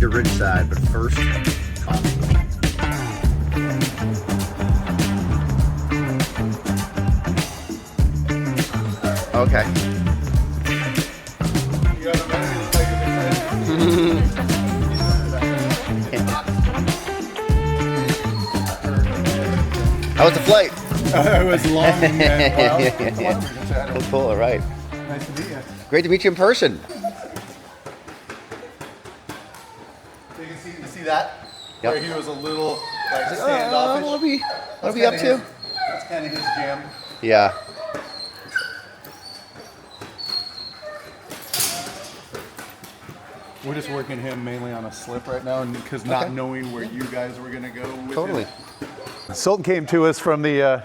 to Ridgeside, but first, coffee. Okay. How was the flight? It was long and well. Cool, all right. Nice to meet you. Great to meet you in person. You see that? Yep. Where he was a little like standoffish. What are we up to? That's kind of his jam. Yeah. We're just working him mainly on a slip right now, because not knowing where you guys were going to go with Totally. him. Sulton came to us from the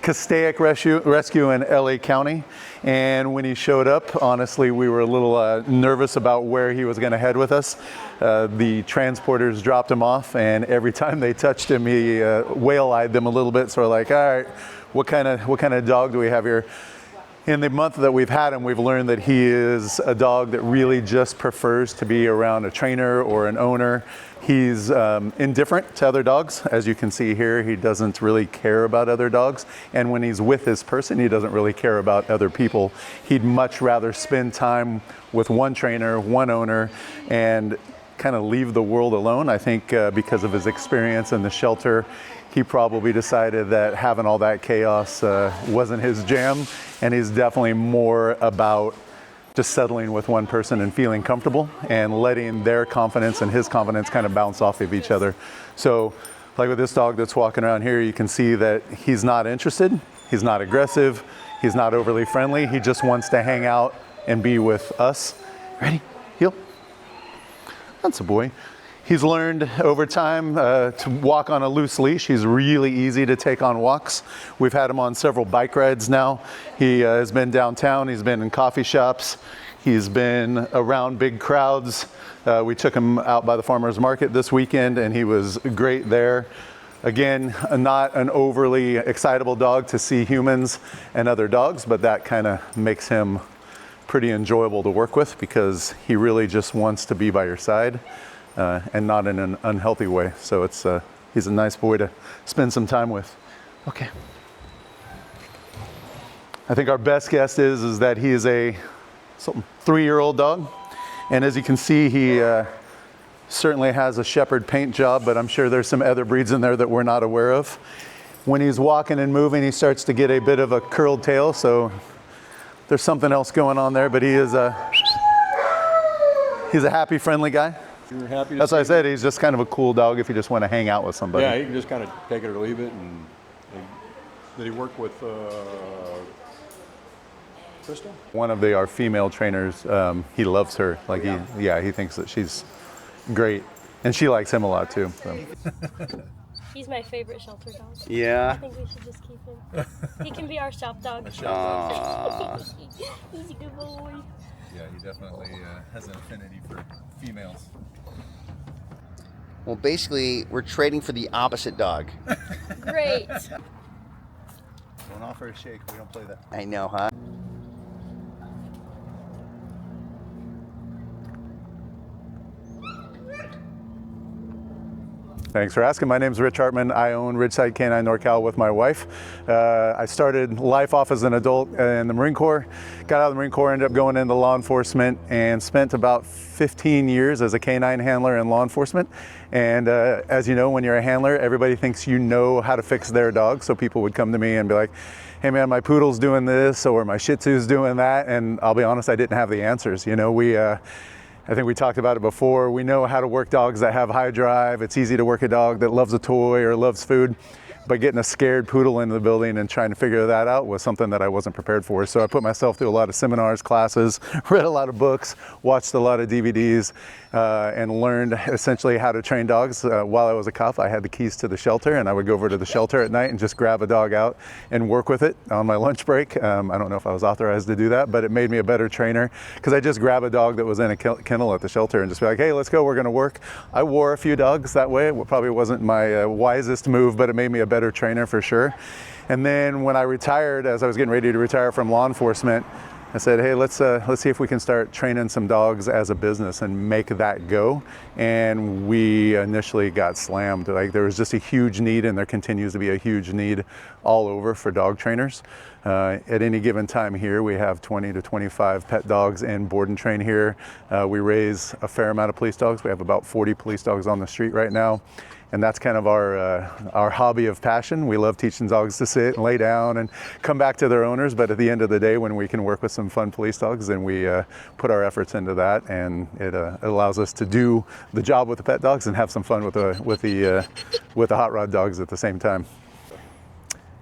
Castaic rescue in LA County, and when he showed up, honestly, we were a little nervous about where he was going to head with us. The transporters dropped him off, and every time they touched him, he whale-eyed them a little bit. So we're like, all right, what kind of dog do we have here? In the month that we've had him, we've learned that he is a dog that really just prefers to be around a trainer or an owner. He's indifferent to other dogs. As you can see here, he doesn't really care about other dogs. And when he's with his person, he doesn't really care about other people. He'd much rather spend time with one trainer, one owner, and kind of leave the world alone. I think because of his experience in the shelter, he probably decided that having all that chaos wasn't his jam, and he's definitely more about just settling with one person and feeling comfortable and letting their confidence and his confidence kind of bounce off of each other. So like with this dog that's walking around here, you can see that he's not interested, he's not aggressive, he's not overly friendly, he just wants to hang out and be with us. Ready? Heel. That's a boy. He's learned over time to walk on a loose leash. He's really easy to take on walks. We've had him on several bike rides now. He has been downtown, he's been in coffee shops, he's been around big crowds. We took him out by the farmer's market this weekend, and he was great there. Again, not an overly excitable dog to see humans and other dogs, but that kind of makes him pretty enjoyable to work with, because he really just wants to be by your side. And not in an unhealthy way. So he's a nice boy to spend some time with. Okay. I think our best guess is that he is a 3-year-old dog. And as you can see, he certainly has a shepherd paint job, but I'm sure there's some other breeds in there that we're not aware of. When he's walking and moving, he starts to get a bit of a curled tail, so there's something else going on there, but he's a happy, friendly guy. You're happy to That's why I said he's just kind of a cool dog if you just want to hang out with somebody. Yeah, you can just kind of take it or leave it. And did he work with Crystal? One of our female trainers, he loves her. Like he thinks that she's great, and she likes him a lot too. So. He's my favorite shelter dog. Yeah. I think we should just keep him. He can be our shop dog. He's a good boy. Yeah, he definitely has an affinity for females. Well, basically, we're trading for the opposite dog. Great. Don't offer a shake. We don't play that. I know, huh? Thanks for asking. My name is Rich Hartman. I own Ridgeside K9 Norcal with my wife. I started life off as an adult in the Marine Corps. Got out of the Marine Corps, ended up going into law enforcement, and spent about 15 years as a K9 handler in law enforcement. And as you know, when you're a handler, everybody thinks you know how to fix their dog. So people would come to me and be like, hey man, my poodle's doing this, or my Shih Tzu's doing that. And I'll be honest, I didn't have the answers. You know, I think we talked about it before. We know how to work dogs that have high drive. It's easy to work a dog that loves a toy or loves food. But getting a scared poodle into the building and trying to figure that out was something that I wasn't prepared for. So I put myself through a lot of seminars, classes, read a lot of books, watched a lot of DVDs, and learned essentially how to train dogs. While I was a cop, I had the keys to the shelter, and I would go over to the shelter at night and just grab a dog out and work with it on my lunch break. I don't know if I was authorized to do that, but it made me a better trainer, because I just grab a dog that was in a kennel at the shelter and just be like, hey, let's go, we're gonna work. I wore a few dogs that way. It probably wasn't my wisest move, but it made me a better trainer for sure. And then when I retired, as I was getting ready to retire from law enforcement, I said, hey, let's see if we can start training some dogs as a business and make that go. And we initially got slammed. Like, there was just a huge need, and there continues to be a huge need all over for dog trainers. At any given time here, we have 20 to 25 pet dogs in board and train here. We raise a fair amount of police dogs. We have about 40 police dogs on the street right now. And that's kind of our hobby of passion. We love teaching dogs to sit and lay down and come back to their owners. But at the end of the day, when we can work with some fun police dogs, then we put our efforts into that, and it allows us to do the job with the pet dogs and have some fun with the hot rod dogs at the same time.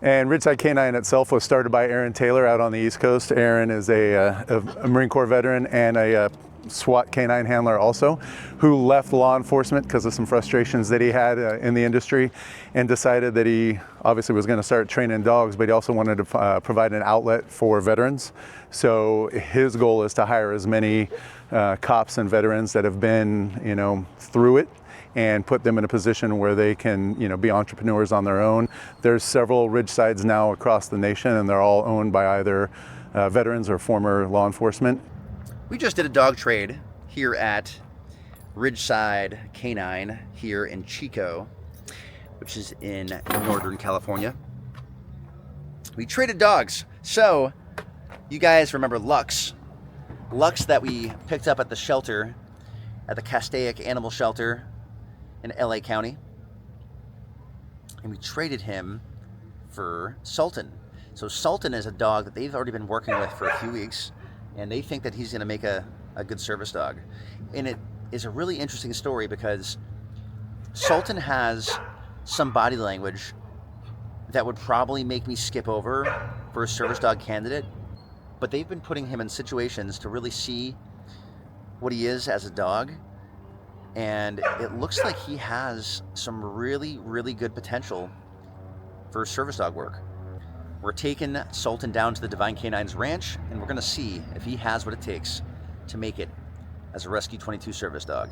And Ridgeside K9 itself was started by Aaron Taylor out on the East Coast. Aaron is a Marine Corps veteran and a SWAT K9 handler also, who left law enforcement because of some frustrations that he had in the industry, and decided that he obviously was going to start training dogs, but he also wanted to provide an outlet for veterans. So his goal is to hire as many cops and veterans that have been, you know, through it, and put them in a position where they can, you know, be entrepreneurs on their own. There's several Ridgesides now across the nation, and they're all owned by either veterans or former law enforcement. We just did a dog trade here at Ridgeside K9 here in Chico, which is in Northern California. We traded dogs. So, you guys remember Lux. Lux that we picked up at the shelter, at the Castaic Animal Shelter in LA County. And we traded him for Sulton. So Sulton is a dog that they've already been working with for a few weeks, and they think that he's going to make a good service dog. And it is a really interesting story because Sulton has some body language that would probably make me skip over for a service dog candidate, but they've been putting him in situations to really see what he is as a dog, and it looks like he has some really, really good potential for service dog work. We're taking Sulton down to the Divine K9's ranch, and we're going to see if he has what it takes to make it as a Rescue 22 service dog.